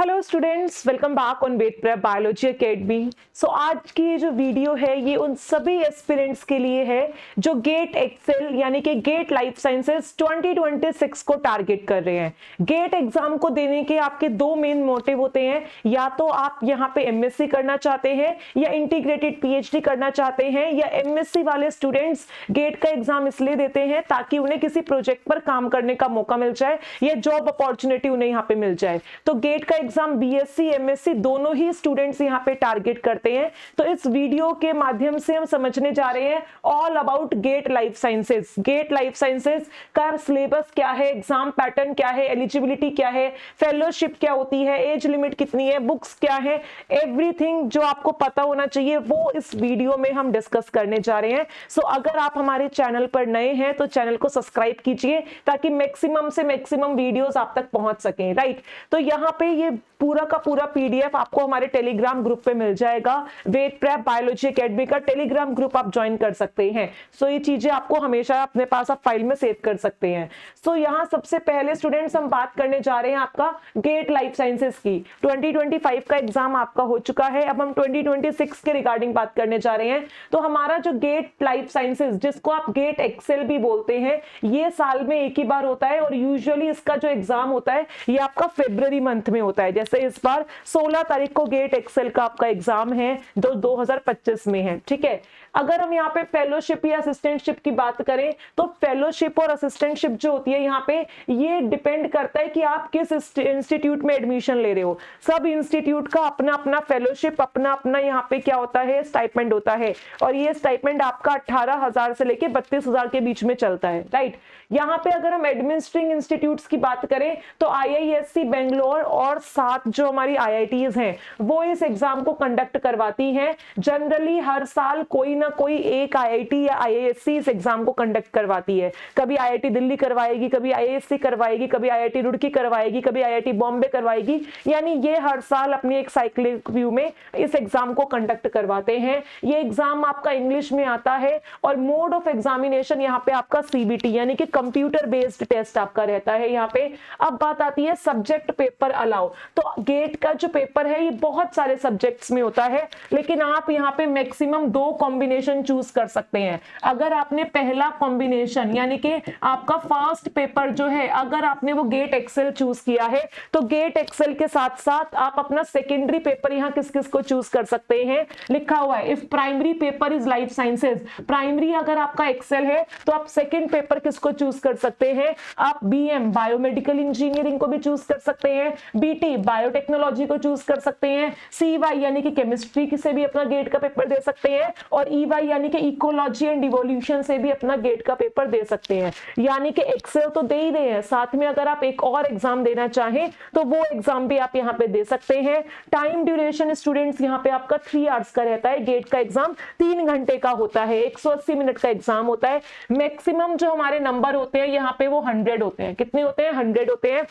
Hello students, welcome back on Ved prep biology academy. So आज की ये जो वीडियो है ये उन सभी एस्पिरेंट्स के लिए है जो गेट एक्सेल यानी कि गेट लाइफ साइंसेस 2026 को टारगेट कर रहे हैं। गेट एग्जाम को देने के आपके दो मेन मोटिव होते हैं, या तो आप यहाँ पे एमएससी करना चाहते हैं या इंटीग्रेटेड पीएचडी करना चाहते हैं, या एमएससी वाले स्टूडेंट्स गेट का एग्जाम इसलिए देते हैं ताकि उन्हें किसी प्रोजेक्ट पर काम करने का मौका मिल जाए या जॉब अपॉर्चुनिटी उन्हें यहाँ पे मिल जाए। तो गेट का एग्जाम बीएससी एमएससी दोनों ही स्टूडेंट्स यहाँ पे टारगेट करते हैं। तो इस वीडियो के माध्यम से हम समझने जा रहे हैं all about GATE life sciences. GATE life sciences का सिलेबस क्या है, एग्जाम पैटर्न क्या है, एलिजिबिलिटी क्या है, फेलोशिप क्या होती है, एज लिमिट कितनी है, बुक्स क्या है, एवरीथिंग जो आपको पता होना चाहिए वो इस वीडियो में हम डिस्कस करने जा रहे हैं। सो अगर आप हमारे चैनल पर नए हैं तो चैनल को सब्सक्राइब कीजिए ताकि मैक्सिमम से मैक्सिमम वीडियोस आप तक पहुंच सकें, राइट। तो यहाँ पे ये पूरा का पूरा पीडीएफ आपको हमारे टेलीग्राम ग्रुप पे मिल जाएगा। वेद प्रेप बायोलॉजी एकेडमी का टेलीग्राम ग्रुप आप ज्वाइन कर सकते हैं। सो ये चीजें आपको हमेशा अपने पास आप फाइल में सेव कर सकते हैं। सो यहाँ सबसे पहले स्टूडेंट्स हम बात करने जा रहे हैं आपका गेट लाइफ साइंसेस की। 2025 का एग्जाम आपका हो चुका है, अब हम 2026 के रिगार्डिंग बात करने जा रहे हैं। तो हमारा जो गेट लाइफ साइंसेस, जिसको आप गेट एक्सेल भी बोलते हैं, ये साल में एक ही बार होता है और यूजुअली इसका जो एग्जाम होता है ये आपका फरवरी मंथ में होता है। जैसे इस बार 16 तारीख को गेट एक्सेल का आपका एग्जाम है जो 2025 में है, ठीक है। अगर हम यहाँ पे फेलोशिप या असिस्टेंटशिप की बात करें तो फेलोशिप और असिस्टेंटशिप जो होती है यहाँ पे ये डिपेंड करता है कि आप किस इंस्टीट्यूट में एडमिशन ले रहे हो। सब इंस्टीट्यूट का अपना अपना फेलोशिप, अपना अपना यहाँ पे क्या होता है, स्टाइपेंड होता है, और ये स्टाइपेंड आपका 18,000 से लेके 32,000 के बीच में चलता है, राइट। यहाँ पे अगर हम एडमिनिस्ट्रिंग इंस्टीट्यूट्स की बात करें तो आईआईएससी बेंगलोर और 7 जो हमारी आईआईटीज हैं वो इस एग्जाम को कंडक्ट करवाती हैं। जनरली हर साल कोई ना कोई एक आईआईटी या आईआईएससी इस एग्जाम को कंडक्ट करवाती है। कभी आईआईटी दिल्ली करवाएगी, कभी आईआईएससी करवाएगी, कभी आईआईटी रुड़की करवाएगी, कभी आईआईटी बॉम्बे करवाएगी। यानी ये हर साल अपनी एक साइक्लिक व्यू में इस एग्जाम को कंडक्ट करवाते हैं। ये एग्जाम आपका इंग्लिश में आता है और मोड ऑफ एग्जामिनेशन यहाँ पे आपका सीबीटी यानी कि कंप्यूटर बेस्ड टेस्ट आपका रहता है यहाँ पे। अब बात आती है सब्जेक्ट पेपर अलाउ। तो गेट का जो पेपर है ये बहुत सारे सब्जेक्ट्स में होता है, लेकिन आप यहाँ पे मैक्सिमम 2 कॉम्बिनेशन चूज कर सकते हैं। अगर आपने पहला कॉम्बिनेशन यानी कि आपका फर्स्ट पेपर जो है, अगर आपने वो गेट एक्सेल चूज किया है तो गेट एक्सेल के साथ साथ आप अपना सेकेंडरी पेपर यहाँ किस किस को चूज कर सकते हैं। लिखा हुआ है if primary paper is life sciences, primary अगर आपका एक्सेल है तो आप सेकेंड पेपर किसको चूज कर सकते हैं, आप बीएम बायोमेडिकल इंजीनियरिंग को भी चूज कर सकते हैं, बीटी बायोटेक्नोलॉजी को चूज कर सकते हैं, सीवाई यानी कि केमिस्ट्री से भी अपना गेट का पेपर दे सकते हैं, और ईवाई यानी कि इकोलॉजी एंड इवोल्यूशन से भी अपना गेट का पेपर दे सकते हैं। यानी कि एक्सेल तो दे ही रहे हैं, साथ में अगर आप एक और एग्जाम देना चाहें तो वो एग्जाम भी आप यहाँ पे दे सकते हैं। टाइम ड्यूरेशन स्टूडेंट्स यहाँ पे आपका 3 आवर्स का रहता है। गेट का एग्जाम 3 घंटे का होता है, 180 मिनट का एग्जाम होता है। मैक्सिमम जो हमारे नंबर होते हैं यहाँ पे वो 100 होते हैं। कितने होते हैं? 100 होते हैं।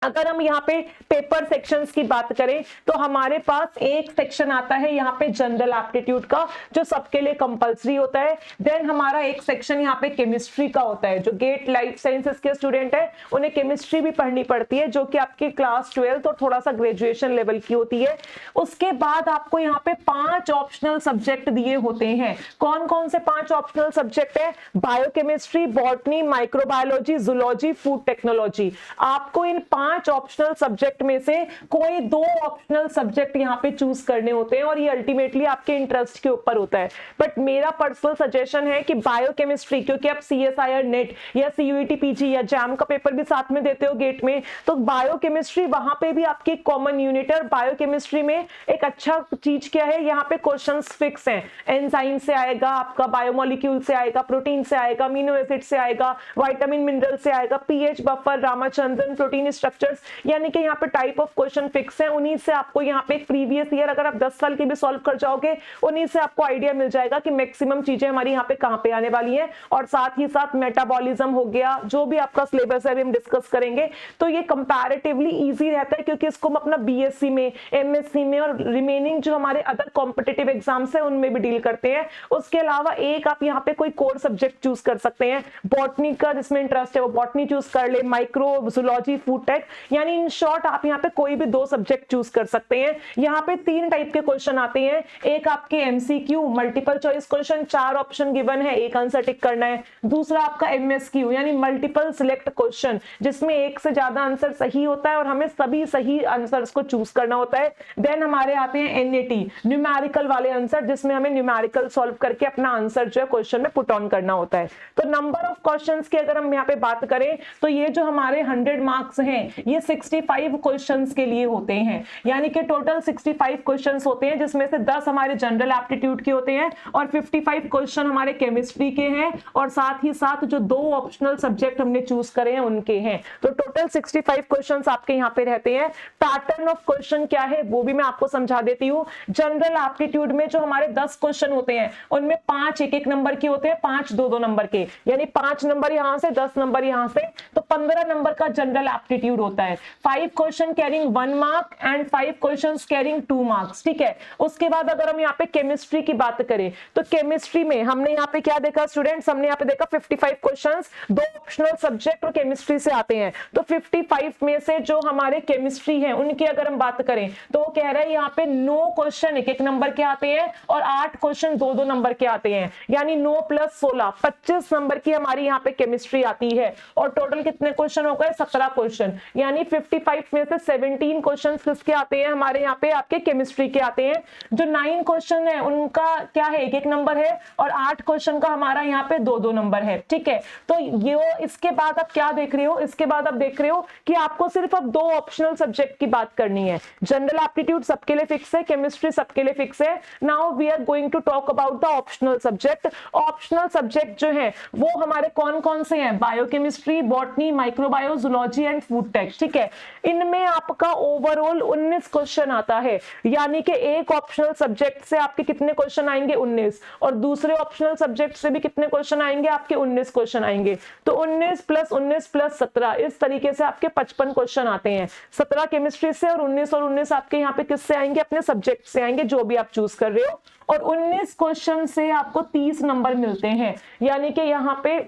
अगर हम यहाँ पे पेपर सेक्शंस की बात करें तो हमारे पास एक सेक्शन आता है यहाँ पे जनरल एप्टीट्यूड का, जो सबके लिए कंपलसरी होता है। देन हमारा एक सेक्शन यहाँ पे केमिस्ट्री का होता है। जो गेट लाइफ साइंसेस के स्टूडेंट है उन्हें केमिस्ट्री भी पढ़नी पड़ती है, जो कि आपकी क्लास 12 और थोड़ा सा ग्रेजुएशन लेवल की होती है। उसके बाद आपको यहाँ पे 5 ऑप्शनल सब्जेक्ट दिए होते हैं। कौन कौन से 5 ऑप्शनल सब्जेक्ट है? Biochemistry, botany, microbiology, zoology, food technology. आपको इन 5 ऑप्शनल सब्जेक्ट में से कोई 2 ऑप्शनल सब्जेक्ट यहाँ पे चूज करने होते हैं, और ये अल्टीमेटली आपके इंटरेस्ट के ऊपर होता है। बट मेरा पर्सनल सजेशन है कि बायोकेमिस्ट्री, क्योंकि आप सीएसआईआर नेट या सीयूईटी पीजी या जैम का पेपर भी साथ में देते हो गेट में, तो बायोकेमिस्ट्री वहां पे भी आपकी कॉमन यूनिट है। बायोकेमिस्ट्री में एक अच्छा चीज क्या है, यहाँ पे क्वेश्चंस फिक्स हैं। एंजाइम से आएगा, आपका बायोमोलिक्यूल से आएगा, प्रोटीन से आएगा, अमीनो एसिड से आएगा, विटामिन मिनरल से आएगा, pH, buffer, Ramachandran, protein structure, यानी कि यहाँ पे टाइप ऑफ क्वेश्चन फिक्स है। उन्हीं से आपको यहाँ पे प्रीवियस ईयर अगर आप 10 साल की भी सॉल्व कर जाओगे, उन्हीं से आपको आइडिया मिल जाएगा कि मैक्सिमम चीजें हमारी यहाँ पे कहाँ पे आने वाली हैं। और साथ ही साथ मेटाबॉलिज्म हो गया, जो भी आपका सिलेबस है हम डिस्कस करेंगे। तो ये कंपैरेटिवली इजी रहता है क्योंकि इसको हम अपना बीएससी में, एमएससी में और रिमेनिंग जो हमारे अदर कॉम्पिटिटिव एग्जाम्स है उनमें भी डील करते हैं। उसके अलावा एक आप यहाँ पे कोई कोर सब्जेक्ट चूज कर सकते हैं। बॉटनी का जिसमें इंटरेस्ट है वो बॉटनी चूज कर ले, माइक्रो, जूलॉजी, फूड टेक यानी इन शॉर्ट आप यहाँ पे कोई भी 2 सब्जेक्ट चूज कर सकते हैं। यहाँ पे 3 टाइप के क्वेश्चन आते हैं, एक आपके MCQ multiple choice question, 4 option given है, एक आंसर टिक करना है। दूसरा आपका एमएसक्यू यानी मल्टीपल सिलेक्ट क्वेश्चन, जिसमें एक से ज्यादा आंसर सही होता है और हमें सभी सही आंसर्स को चूज करना होता है। देन हमारे आते हैं एनएटी न्यूमेरिकल वाले आंसर, जिसमें हमें न्यूमेरिकल सॉल्व करके अपना आंसर जो है क्वेश्चन में पुट ऑन करना होता है। तो नंबर ऑफ क्वेश्चंस की अगर हम यहाँ पे बात करें तो ये जो हमारे 100 मार्क्स हैं ये 65 क्वेश्चंस के लिए होते हैं, यानी कि टोटल 65 क्वेश्चंस होते हैं, जिसमें से 10 हमारे जनरल एप्टीट्यूड के होते हैं और 55 क्वेश्चन हमारे केमिस्ट्री के हैं और साथ ही साथ जो 2 ऑप्शनल सब्जेक्ट हमने चूज करे हैं उनके हैं। तो टोटल 65 क्वेश्चंस आपके यहाँ पे रहते हैं। पैटर्न ऑफ क्वेश्चन क्या है वो भी मैं आपको समझा देती हूँ। जनरल एप्टीट्यूड में जो हमारे 10 क्वेश्चन होते हैं उनमें 5 एक-एक नंबर के होते हैं, 5 2-2 नंबर के, यानी 5 नंबर यहां से 10 नंबर यहां से, तो 15 नंबर का जनरल एप्टीट्यूड होता है। 5 question carrying 1 mark and 5 questions carrying 2 marks, ठीक है। उसके बाद अगर हम यहाँ पे केमिस्ट्री की बात करें तो केमिस्ट्री में हमने यहाँ पे क्या देखा स्टूडेंट्स, हमने यहाँ पे देखा 55 क्वेश्चंस 2 ऑप्शनल सब्जेक्ट और केमिस्ट्री से आते हैं। तो 55 में से जो हमारे केमिस्ट्री है उनकी अगर हम बात करें तो वो कह रहे हैं यहाँ पे 9 क्वेश्चन एक-एक नंबर के आते हैं और 8 क्वेश्चन 2-2 नंबर के आते हैं, यानी 9 + 16 25 नंबर की हमारी यहाँ पे केमिस्ट्री आती है। और टोटल कितने क्वेश्चन हो गए, 17 क्वेश्चन, यानी 55 में से 17 क्वेश्चन किसके आते हैं, हमारे यहाँ पे आपके केमिस्ट्री के आते हैं। जो 9 क्वेश्चन है उनका क्या है, एक-एक नंबर है और 8 क्वेश्चन का हमारा यहाँ पे 2-2 नंबर है, ठीक है। तो ये इसके बाद आप क्या देख रहे हो, इसके बाद आप देख रहे हो कि आपको सिर्फ अब 2 ऑप्शनल सब्जेक्ट की बात करनी है। जनरल एप्टीट्यूड सबके लिए फिक्स है, केमिस्ट्री सबके लिए फिक्स है। Now we are going to talk about the optional subject. Optional subject जो है वो हमारे कौन कौन से हैं, biochemistry, botany, microbio, zoology and food tech, ठीक है। इनमें आपका ओवरऑल 19 क्वेश्चन आता है, यानी कि एक ऑप्शनल सब्जेक्ट से आपके कितने क्वेश्चन आएंगे, 19, और दूसरे ऑप्शनल सब्जेक्ट से भी कितने क्वेश्चन आएंगे, आपके 19 क्वेश्चन आएंगे। तो 19 + 19 + 17 इस तरीके से आपके 55 क्वेश्चन आते हैं। 17 केमिस्ट्री से और 19 आपके यहाँ पे किससे आएंगे, अपने सब्जेक्ट से आएंगे जो भी आप चूज कर रहे हो। और 19 क्वेश्चन से आपको 30 नंबर मिलते हैं, यानी कि यहाँ पे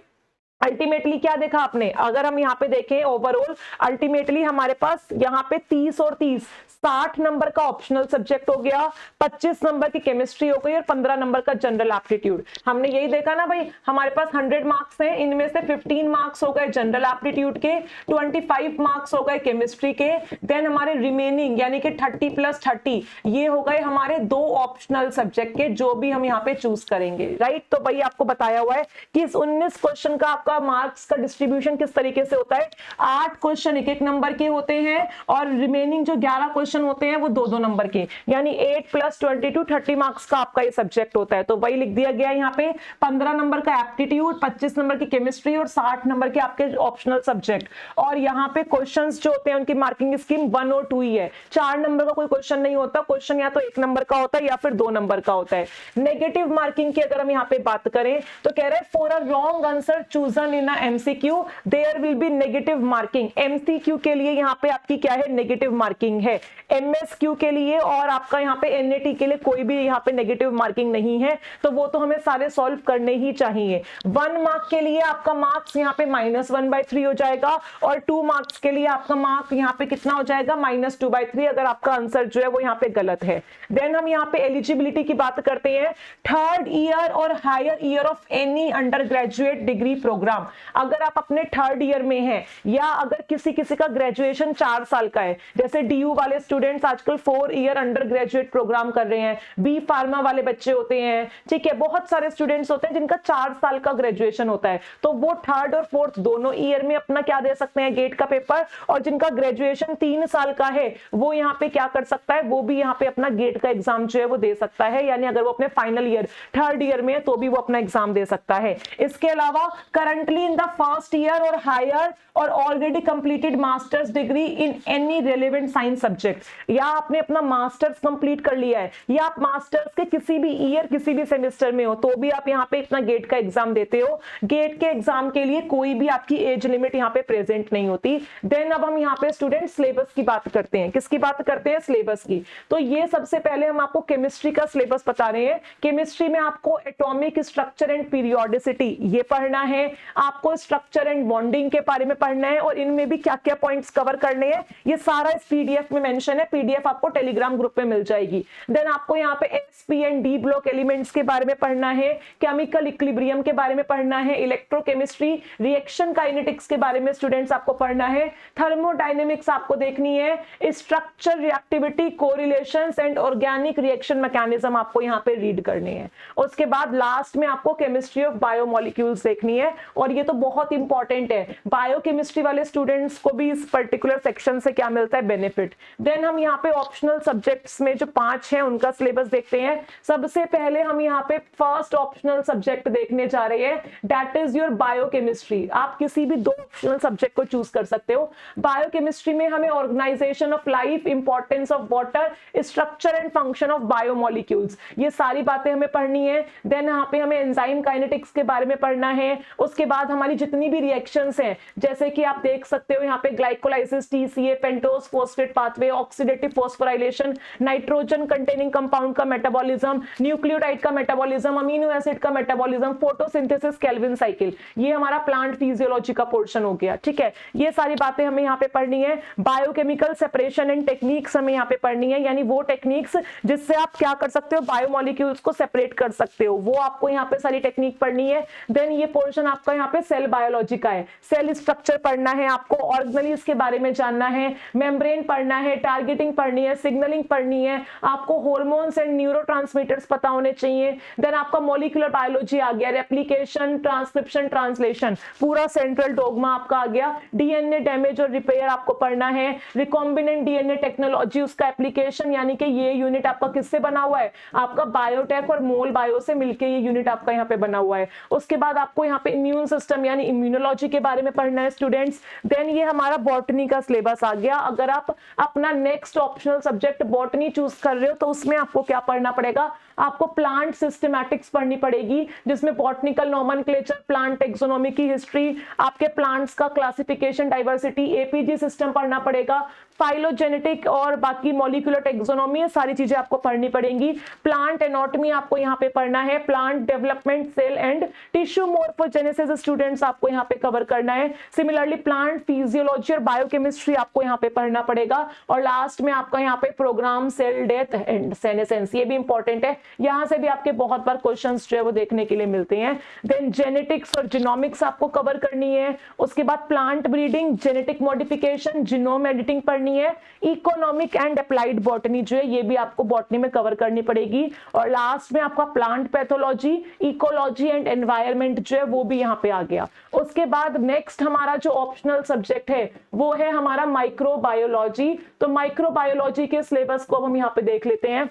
अल्टीमेटली क्या देखा आपने, अगर हम यहाँ पे देखें ओवरऑल अल्टीमेटली हमारे पास यहाँ पे 30 और 30 60 नंबर का ऑप्शनल सब्जेक्ट हो गया, 25 नंबर की केमिस्ट्री हो गई और 15 नंबर का जनरल एप्टीट्यूड। हमने यही देखा ना भाई, हमारे पास 100 मार्क्स हैं, इनमें से 15 मार्क्स हो गए जनरल एप्टीट्यूड के, 25 मार्क्स हो गए केमिस्ट्री के, देन हमारे रिमेनिंग यानी कि 30 + 30 ये हो गए हमारे 2 ऑप्शनल सब्जेक्ट के, जो भी हम यहाँ पे चूज करेंगे, राइट। तो भाई आपको बताया हुआ है कि इस 19 क्वेश्चन का आपका मार्क्स का डिस्ट्रीब्यूशन किस तरीके से होता है। 8 क्वेश्चन एक-एक नंबर के होते हैं और रिमेनिंग जो 11 क्वेश्चन होते हैं वो 2-2 नंबर के, यानी 8 + 22 30 मार्क्स का आपका ये सब्जेक्ट होता है। तो वही लिख दिया गया यहाँ पे 15 नंबर का एप्टीट्यूड, 25 नंबर की केमिस्ट्री और 60 नंबर के आपके ऑप्शनल सब्जेक्ट। और यहाँ पे क्वेश्चंस जो होते हैं उनकी मार्किंग स्कीम 1 और 2 ही है, 4 नंबर का कोई क्वेश्चन नहीं होता। क्वेश्चन या तो 1 नंबर का होता है या फिर 2 नंबर का होता है। नेगेटिव मार्किंग की अगर हम यहाँ पे बात करें तो कह रहे हैं for a wrong answer chosen in MCQ there will be negative marking. MCQ के लिए यहाँ पे आपकी क्या है, नेगेटिव मार्किंग है। एमएसक्यू के लिए और आपका यहाँ पे एनएटी के लिए कोई भी यहाँ पे नेगेटिव मार्किंग नहीं है, तो वो तो हमें सारे सॉल्व करने ही चाहिए। 1 मार्क के लिए आपका मार्क्स यहाँ पे -1/3 हो जाएगा और 2 मार्क्स के लिए आपका मार्क यहाँ पे कितना हो जाएगा, -2/3 अगर आपका आंसर जो है वो यहाँ पे गलत है। देन हम यहाँ पे एलिजिबिलिटी की बात करते हैं। 3rd ईयर और higher year of any undergraduate degree program, अगर आप अपने 3rd ईयर में हैं या अगर किसी का ग्रेजुएशन 4 साल का है, जैसे डीयू वाले स्टूडेंट्स आजकल 4 ईयर अंडर ग्रेजुएट प्रोग्राम कर रहे हैं, बी फार्मा वाले बच्चे होते हैं, ठीक है, बहुत सारे स्टूडेंट्स होते हैं जिनका 4 साल का ग्रेजुएशन होता है, तो वो 3rd और 4th दोनों ईयर में अपना क्या दे सकते हैं, गेट का पेपर। और जिनका ग्रेजुएशन 3 साल का है वो यहाँ पे क्या कर सकता है, वो भी यहाँ पे अपना गेट का एग्जाम जो है वो दे सकता है, यानी अगर वो अपने फाइनल ईयर 3rd ईयर में है तो भी वो अपना एग्जाम दे सकता है। इसके अलावा currently in the 1st year और हायर और already completed masters degree in any relevant science subject, या आपने अपना मास्टर्स कंप्लीट कर लिया है या आप मास्टर्स के किसी भी ईयर किसी भी सेमेस्टर में हो तो भी आप यहाँ पे इतना गेट का एग्जाम देते हो। गेट के एग्जाम के लिए कोई भी आपकी एज लिमिट यहाँ पे प्रेजेंट नहीं होती। देन अब हम यहाँ पे स्टूडेंट सिलेबस की बात करते हैं। किसकी बात करते हैं, सिलेबस की। तो ये सबसे पहले हम आपको केमिस्ट्री का सिलेबस बता रहे हैं। केमिस्ट्री में आपको एटॉमिक स्ट्रक्चर एंड पीरियोडिसिटी ये पढ़ना है, आपको स्ट्रक्चर एंड बॉन्डिंग के बारे में पढ़ना है और इनमें भी क्या क्या पॉइंट्स कवर करने हैं ये सारा इस पीडीएफ में मेंशन है। पीडीएफ आपको टेलीग्राम ग्रुप में मिल जाएगी। देन आपको यहाँ पे SP and D block elements के बारे में पढ़ना है, केमिकल इक्विलिब्रियम के बारे में पढ़ना है, इलेक्ट्रोकेमिस्ट्री, रिएक्शन काइनेटिक्स के बारे में स्टूडेंट्स आपको पढ़ना है, थर्मोडायनेमिक्स आपको देखनी है, structure, reactivity, correlations and organic reaction mechanism आपको यहाँ पे रीड करने हैं। उसके बाद लास्ट में आपको केमिस्ट्री ऑफ बायोमोलिक्यूल्स देखनी है और ये तो बहुत इंपॉर्टेंट है। बायोकेमिस्ट्री वाले स्टूडेंट्स को भी इस पर्टिकुलर सेक्शन से क्या मिलता है, बेनिफिट। देन हम यहाँ पे ऑप्शनल सब्जेक्ट्स में जो 5 हैं उनका सिलेबस देखते हैं। सबसे पहले हम यहाँ पे फर्स्ट ऑप्शनल सब्जेक्ट देखने जा रहे हैं, दैट इज योर बायोकेमिस्ट्री। आप किसी भी 2 ऑप्शनल सब्जेक्ट को चूज कर सकते हो। बायोकेमिस्ट्री में हमें organization of life, importance of water, structure and function of biomolecules, ये सारी बातें हमें पढ़नी है। देन यहाँ पे हमें एंजाइम काइनेटिक्स के बारे में पढ़ना है। उसके बाद हमारी जितनी भी रिएक्शंस हैं, जैसे कि आप देख सकते हो यहाँ पे glycolysis, TCA, pentose phosphate pathway, oxidative phosphorylation, nitrogen containing compound का मेटाबॉलिज्म, न्यूक्लियोटाइड का मेटाबॉलिज्म, अमीनो एसिड का मेटाबॉलिज्म, फोटोसिंथेसिस, केल्विन साइकिल, ये हमारा प्लांट फिजियोलॉजी का पोर्शन हो गया। ठीक है, ये सारी बातें हमें यहाँ पे पढ़नी है। बायोकेमिकल सेपरेशन एंड टेक्निक्स हमें यहाँ पे पढ़नी है, यानी वो टेक्निक्स जिससे आप क्या कर सकते हो, बायोमोलिक्यूल्स को सेपरेट कर सकते हो, वो आपको यहाँ पे सारी टेक्निक पढ़नी है। देन ये पोर्शन आपका यहाँ पे सेल बायोलॉजी का है, सेल स्ट्रक्चर पढ़ना है आपको, ऑर्गेनेल्स के बारे में जानना है, मेम्ब्रेन पढ़ना है, टारगेटिंग पढ़नी है, सिग्नलिंग पढ़नी है, आपको हार्मोन्स एंड न्यूरोट्रांसमीटर्स पता होने चाहिए। देन आपका मॉलिक्यूलर बायोलॉजी आ गया, रेप्लिकेशन, ट्रांसक्रिप्शन, ट्रांसलेशन, पूरा सेंट्रल डोगमा आपका आ गया। डीएनए डैमेज और रिपेयर आपको पढ़ना है, रिकॉम्बिनेंट डीएनए टेक्नोलॉजी, उसका एप्लीकेशन, यानी कि ये यूनिट आपका किससे बना हुआ है, आपका बायोटेक और मोल बायो से मिलकर ये यूनिट आपका यहाँ पे बना हुआ है। उसके बाद आपको यहाँ पे इम्यून सिस्टम यानी इम्यूनोलॉजी के बारे में पढ़ना है स्टूडेंट्स। देन ये हमारा बॉटनी का सिलेबस आ गया। अगर आप अपना next optional subject botany choose कर रहे हो तो उसमें आपको क्या पढ़ना पड़ेगा, आपको प्लांट सिस्टमैटिक्स पढ़नी पड़ेगी, जिसमें बॉटनिकल नोमेनक्लेचर, प्लांट टेक्सोनोमी की हिस्ट्री, आपके प्लांट्स का क्लासिफिकेशन, डाइवर्सिटी, एपीजी सिस्टम पढ़ना पड़ेगा, फाइलोजेनेटिक और बाकी मॉलिक्यूलर टेक्सोनोमी, सारी चीजें आपको पढ़नी पड़ेंगी। प्लांट एनाटॉमी आपको यहाँ पे पढ़ना है, plant development, cell and tissue morphogenesis students आपको यहाँ पे कवर करना है। सिमिलरली प्लांट फिजियोलॉजी और बायोकेमिस्ट्री आपको यहाँ पे पढ़ना पड़ेगा। और लास्ट में आपका यहाँ पे program, cell death and senescence, ये भी इंपॉर्टेंट है, यहाँ से भी आपके बहुत बार क्वेश्चंस जो है वो देखने के लिए मिलते हैं। देन जेनेटिक्स और जीनोमिक्स आपको कवर करनी है। उसके बाद plant breeding, genetic modification, genome editing पढ़नी है। इकोनॉमिक एंड अप्लाइड बॉटनी जो है ये भी आपको बॉटनी में कवर करनी पड़ेगी। और लास्ट में आपका plant pathology, ecology and environment जो है वो भी यहाँ पे आ गया। उसके बाद नेक्स्ट हमारा जो ऑप्शनल सब्जेक्ट है वो है हमारा माइक्रोबायोलॉजी। तो माइक्रोबायोलॉजी के सिलेबस को हम यहाँ पे देख लेते हैं।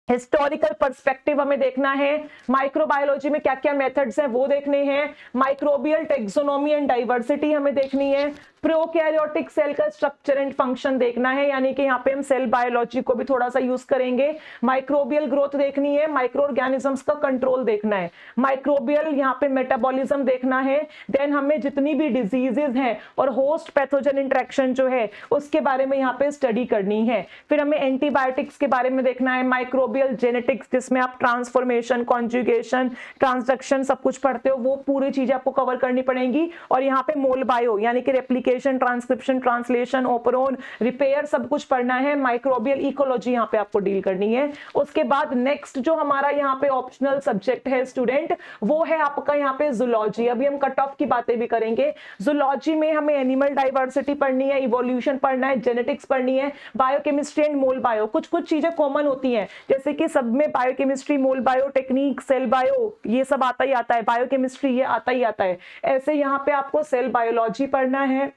हिस्टोरिकल पर्सपेक्टिव हमें देखना है, माइक्रोबायोलॉजी में क्या क्या मेथड्स हैं वो देखने हैं, माइक्रोबियल टेक्सोनोमी एंड डाइवर्सिटी हमें देखनी है, प्रोकैरियोटिक सेल का स्ट्रक्चर एंड फंक्शन देखना है, यानी कि यहाँ पे हम सेल बायोलॉजी को भी थोड़ा सा यूज करेंगे। माइक्रोबियल ग्रोथ देखनी है, माइक्रो ऑर्गेनिजम्स का कंट्रोल देखना है, माइक्रोबियल यहाँ पे मेटाबॉलिज्म देखना है। देन हमें जितनी भी डिजीजेज हैं और होस्ट पैथोजन इंटरेक्शन जो है उसके बारे में यहाँ पे स्टडी करनी है। फिर हमें एंटीबायोटिक्स के बारे में देखना है, माइक्रोबियल जेनेटिक्स जिसमें आप ट्रांसफॉर्मेशन, कॉन्जुगेशन, ट्रांसडक्शन सब कुछ पढ़ते हो, वो पूरी चीजें आपको कवर करनी पड़ेंगी। और यहाँ पे मोल बायो यानी कि रेप्लिकेशन, ट्रांसक्रिप्शन, ट्रांसलेशन, ओपरोन, रिपेयर सब कुछ पढ़ना है। माइक्रोबियल इकोलॉजी यहाँ पे आपको डील करनी है। उसके बाद नेक्स्ट जो हमारा यहाँ पे ऑप्शनल सब्जेक्ट है स्टूडेंट वो है आपका यहाँ पे जूलॉजी। अभी हम कट ऑफ की बातें भी करेंगे। जूलॉजी में हमें एनिमल डाइवर्सिटी पढ़नी है, इवोल्यूशन पढ़ना है, जेनेटिक्स पढ़नी है, बायोकेमिस्ट्री एंड मोल बायो। कुछ कुछ चीजें कॉमन होती हैं जैसे कि सब में बायोकेमिस्ट्री, मोल बायो, टेक्निक, सेल बायो ये सब आता ही आता है, बायोकेमिस्ट्री ये आता ही आता है। ऐसे यहाँ पे आपको सेल बायोलॉजी पढ़ना है,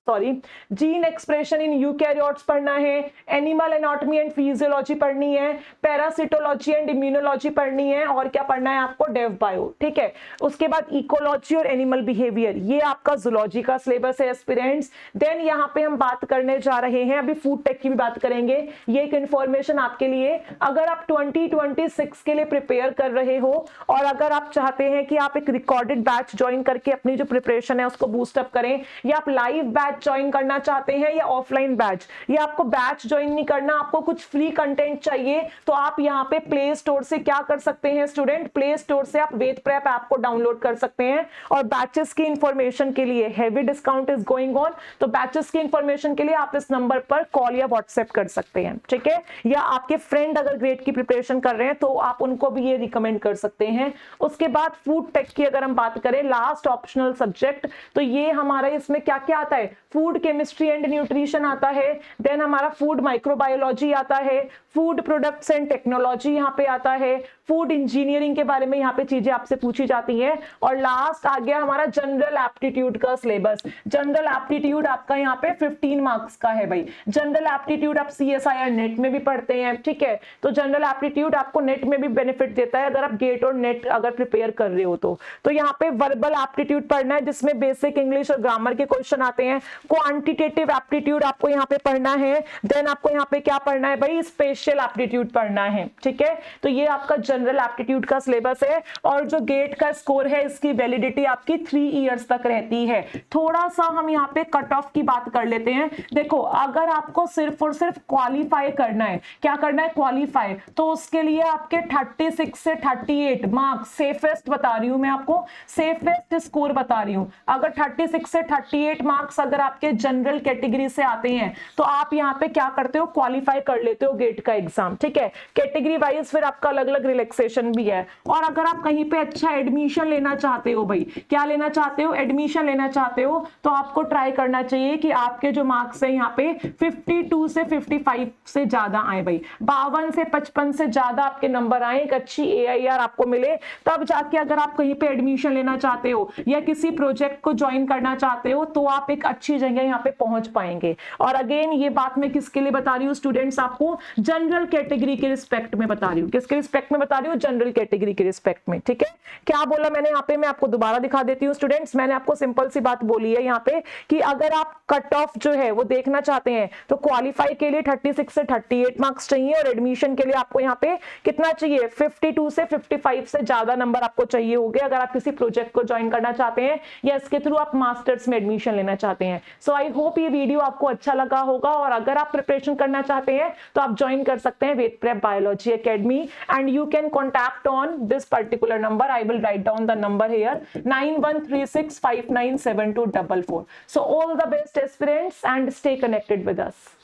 जीन एक्सप्रेशन इन यूकैरियोट्स पढ़ना है, एनिमल एनाटॉमी एंड फिजियोलॉजी पढ़नी है, पैरासिटोलॉजी एंड इम्यूनोलॉजी पढ़नी है, और क्या पढ़ना है आपको, डेव बायो। ठीक है, उसके बाद इकोलॉजी और एनिमल बिहेवियर, ये आपका जूलॉजी का सिलेबस है एस्पिरेंट्स। देन यहाँ पे हम बात करने जा रहे हैं, अभी फूड टेक की भी बात करेंगे। ये एक इंफॉर्मेशन आपके लिए, अगर आप 2026 के लिए प्रिपेयर कर रहे हो और अगर आप चाहते हैं कि आप एक रिकॉर्डेड बैच ज्वाइन करके अपनी जो प्रिपरेशन है उसको बूस्टअप करें, या आप लाइव बैच बैच ज्वाइन करना चाहते हैं या ऑफलाइन बैच, या आपको बैच ज्वाइन नहीं करना, आपको कुछ फ्री कंटेंट चाहिए, तो आप यहाँ पे प्ले स्टोर से क्या कर सकते हैं स्टूडेंट, प्ले स्टोर से आप वेद प्रेप ऐप को डाउनलोड कर सकते हैं। और बैचेस की इंफॉर्मेशन के लिए heavy discount is going on, तो बैचेस की इंफॉर्मेशन के लिए आप इस नंबर पर कॉल या व्हाट्सएप कर सकते हैं, ठीक है। या आपके फ्रेंड अगर ग्रेड की प्रिपरेशन कर रहे हैं तो आप उनको भी ये रिकमेंड कर सकते हैं। उसके बाद फूड टेक की अगर हम बात करें, लास्ट ऑप्शनल सब्जेक्ट, तो ये हमारा इसमें क्या क्या आता है, फूड केमिस्ट्री एंड न्यूट्रिशन आता है, देन हमारा फूड माइक्रोबायोलॉजी आता है, फूड प्रोडक्ट्स एंड टेक्नोलॉजी यहाँ पे आता है, फूड इंजीनियरिंग के बारे में यहाँ पे चीजें आपसे पूछी जाती हैं, और लास्ट आ गया हमारा जनरल एप्टीट्यूड का सिलेबस। जनरल एप्टीट्यूड आपका यहाँ पे 15 मार्क्स का है भाई। जनरल एप्टीट्यूड आप CSIR नेट में भी पढ़ते हैं, ठीक है, तो जनरल एप्टीट्यूड आपको नेट में भी बेनिफिट देता है अगर आप गेट और नेट अगर प्रिपेयर कर रहे हो तो यहाँ पे वर्बल एप्टीट्यूड पढ़ना है जिसमें बेसिक इंग्लिश और ग्रामर के क्वेश्चन आते हैं। क्वांटिटेटिव एप्टीट्यूड आपको यहाँ पे पढ़ना है, देन आपको यहाँ पे क्या पढ़ना है भाई, स्पेशल एप्टीट्यूड पढ़ना है, ठीक है। तो ये आपका जनरल एप्टीट्यूड का सिलेबस है, और जो गेट का स्कोर है इसकी वैलिडिटी आपकी 3 इयर्स तक रहती है। थोड़ा सा हम यहाँ पे कट ऑफ की बात कर लेते हैं। देखो, अगर आपको सिर्फ और सिर्फ क्वालिफाई करना है, क्या करना है, क्वालिफाई, तो उसके लिए आपके 36 से 38 मार्क्स, सेफेस्ट बता रही हूं मैं आपको, सेफेस्ट स्कोर बता रही हूं। अगर 36 से 38 मार्क्स अगर आपके जनरल कैटेगरी से आते हैं तो आप यहाँ पे क्या करते हो, क्वालिफाई कर लेते हो गेट का एग्जाम, ठीक है। कैटेगरी वाइज फिर आपका अलग अलग रिलैक्सेशन भी है। और अगर आप कहीं पे अच्छा एडमिशन लेना चाहते हो भाई, क्या लेना चाहते हो, एडमिशन लेना चाहते हो, तो आपको ट्राई करना चाहिए कि आपके जो मार्क्स है यहाँ पे 52 से 55 से ज्यादा आए भाई, 52 से 55 से ज्यादा आपके नंबर आए, एक अच्छी AIR आपको मिले, तब जाके अगर आप कहीं पे एडमिशन लेना चाहते हो या किसी प्रोजेक्ट को ज्वाइन करना चाहते हो तो आप एक अच्छी जगह यहाँ पे पहुंच पाएंगे। और अगेन ये बात मैं किसके लिए बता रही हूँ स्टूडेंट्स, आपको जनरल कैटेगरी के रिस्पेक्ट में बता रही हूँ। किसके रिस्पेक्ट में बता रही हूँ, जनरल कैटेगरी के रिस्पेक्ट में, ठीक है। क्या बोला मैंने यहाँ पे, मैं आपको दोबारा दिखा देती हूँ स्टूडेंट्स। मैंने आपको सिंपल सी बात बोली है यहाँ पे कि अगर आप कट ऑफ जो है वो देखना चाहते हैं तो क्वालिफाई के लिए 36 से 38 मार्क्स चाहिए, और एडमिशन के लिए आपको यहाँ पे कितना चाहिए, 52 से 55 से ज्यादा नंबर आपको चाहिए होंगे अगर आप किसी प्रोजेक्ट को ज्वाइन करना चाहते हैं या इसके थ्रू आप मास्टर्स में एडमिशन लेना चाहते हैं। सो आई होप ये वीडियो आपको अच्छा लगा होगा, और अगर आप प्रिपरेशन करना चाहते हैं तो आप ज्वाइन कर सकते हैं Ved prep biology academy, and you can contact on this particular number. I will write down the number here, 9136597244. So all the best aspirants and stay connected with us.